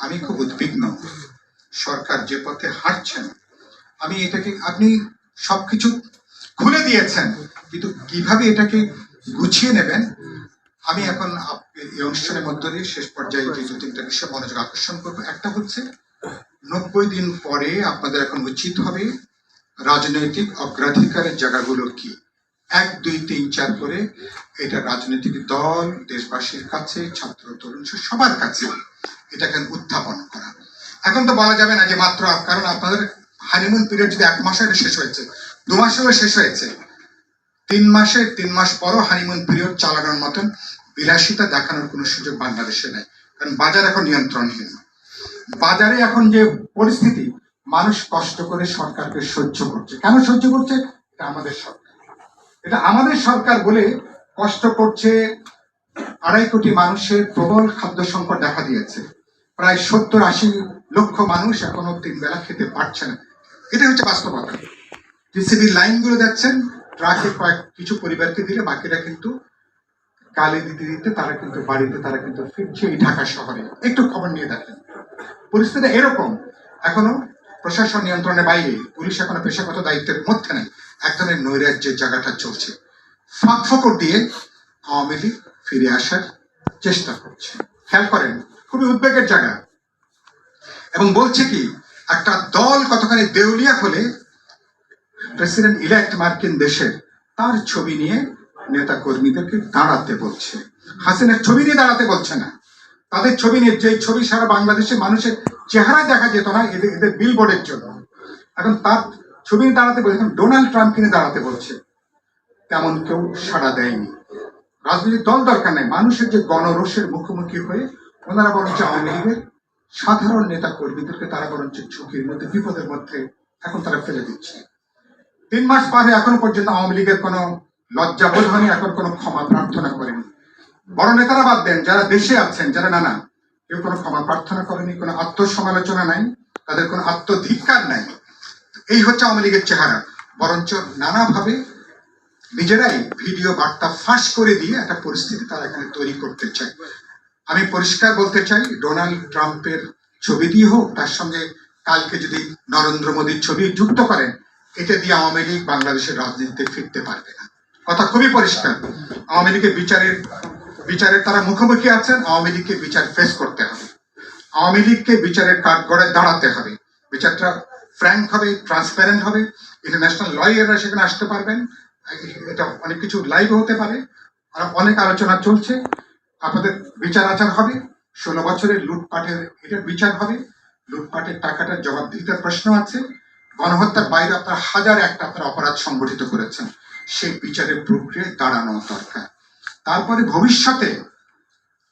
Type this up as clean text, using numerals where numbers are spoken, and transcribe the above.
আমি খুব উদ্বিগ্ন। সরকার যে পথে হাঁটছেন, আমি এটাকে, আপনি সবকিছু খুলে দিয়েছেন, কিন্তু কিভাবে এটাকে গুছিয়ে নেবেন, আমি এখন এই অনুষ্ঠানের মধ্য দিয়ে শেষ পর্যায়ে যে দু তিনটা বিষয় মনোযোগ আকর্ষণ করবো। একটা হচ্ছে 90 দিন পরে আপনাদের এখন উচিত হবে রাজনৈতিক অগ্রাধিকারের জায়গাগুলো কি, 1, 2, 3, 4 করে এটা রাজনৈতিক দল, দেশবাসীর কাছে, ছাত্র তরুণ সবার কাছে এটাকে উত্থাপন করা। এখন তো বলা যাবে না যে মাত্র, কারণ আপনাদের হানিমুন পিরিয়ড যদি 1 মাসে শেষ হয়েছে, 2 মাসেও শেষ হয়েছে, 3 মাস পরও হানিমুন পিরিয়ড চালানোর মতন বিলাসিতা দেখানোর কোনো সুযোগ বাংলাদেশে নেই। কারণ বাজার এখন নিয়ন্ত্রণহীন। বাজারে এখন যে পরিস্থিতি, মানুষ কষ্ট করে সরকারকে সহ্য করছে। কেন সহ্য করছে? এটা আমাদের সরকার, এটা আমাদের সরকার বলে কষ্ট করছে। 2.5 কোটি মানুষের প্রবল খাদ্য সংকট দেখা দিয়েছে। প্রায় 70-80 লক্ষ মানুষ এখনো 3 বেলা খেতে পারছে না। এটা হচ্ছে বাস্তবতা। টিসিবির লাইনগুলো দেখছেন, ট্রাকে কিছু পরিবারকে দিলে বাকিরা কিন্তু গালি দিতে দিতে তারা কিন্তু বাড়িতে তারা কিন্তু ফিরছে এই ঢাকা শহরে। একটু খবর নিয়ে দেখেন, পরিস্থিতি এরকম। এখনো প্রশাসন নিয়ন্ত্রণের বাইরে, পুলিশ এখনো পেশাগত দায়িত্বের মধ্যে নেই, এক ধরনের নৈরাজ্যের জায়গাটা চলছে। ফাঁক ফকর দিয়ে আওয়ামী লীগ ফিরে আসার চেষ্টা করছে। খেয়াল করেন, খুবই উদ্বেগের জায়গা। এবং বলছে কি, একটা দল কতখানি দেউলিয়া হলে প্রেসিডেন্ট ইলেক্ট মার্কিন দেশের তার ছবি নিয়ে নেতা কর্মীদেরকে দাঁড়াতে বলছে। হাসিনার ছবি নিয়ে দাঁড়াতে বলছে না, তাদের ছবি নিয়ে, যে ছবি সারা বাংলাদেশের মানুষের চেহারা দেখা যেত না এদের বিলবোর্ডের জন্য, এখন তার ছবি নিয়ে দাঁড়াতে বলছে। এখন ডোনাল্ড ট্রাম্পকে নিয়ে দাঁড়াতে বলছে। তেমন কেউ সাড়া দেয়নি। রাজনৈতিক দল দরকার নেই, মানুষের যে গণরোষের মুখোমুখি হয়ে ওনারা বরঞ্চ আওয়ামী লীগের সাধারণ নেতা কর্মীদেরকে তারা বরঞ্চ ঝুঁকির মধ্যে, বিপদের মধ্যে এখন তারা ফেলে দিচ্ছে। 3 মাস পরে এখনো পর্যন্ত আওয়ামী লীগের কোনো লজ্জাবোধ হয়নি, এখন কোনো ক্ষমা প্রার্থনা করেনি। বড় নেতারা বাদ দেন, যারা দেশে আছেন, যারা নানা, কেউ কোনো ক্ষমা প্রার্থনা করেনি, কোনো আত্মসমালোচনা নাই, তাদের কোনো আত্মধিক্কার নাই। এই হচ্ছে আওয়ামী লীগের চেহারা। বরঞ্চ নানাভাবে নিজেরাই ভিডিও বার্তা ফাঁস করে দিয়ে একটা পরিস্থিতি তারা এখানে তৈরি করতে চায়। আমি পরিষ্কার বলতে চাই, ডোনাল্ড ট্রাম্পের ছবি দিয়ে হোক, তার সঙ্গে কালকে যদি নরেন্দ্র মোদীর ছবি যুক্ত করেন, এটা দিয়ে আওয়ামী লীগ বাংলাদেশের রাজনীতিতে ফিরতে পারবে না। কথা খুবই পরিষ্কার। আওয়ামী লীগের বিচারের তারা মুখোমুখি আছেন। আওয়ামী লীগকে বিচার ফেস করতে হবে, আওয়ামী লীগকে বিচারের কাঠগড়ায় দাঁড়াতে হবে। বিচারটা ফ্র্যাঙ্ক হবে, ট্রান্সপারেন্ট হবে, ইন্টারন্যাশনাল লয়াররা সেখানে আসতে পারবেন। এটা অনেক কিছু লাইভ হতে পারে, আর অনেক আলোচনা চলছে। আপনাদের বিচার আচার হবে, 16 বছরের লুটপাটের এটার বিচার হবে। লুটপাটের টাকাটার জবাবদিহিতার প্রশ্ন আছে। গণহত্যার বাইরে আপনার হাজার একটা আপনার অপরাধ সংগঠিত করেছেন, সেই বিচারের প্রক্রিয়ায় দাঁড়ানো দরকার। তারপরে ভবিষ্যতে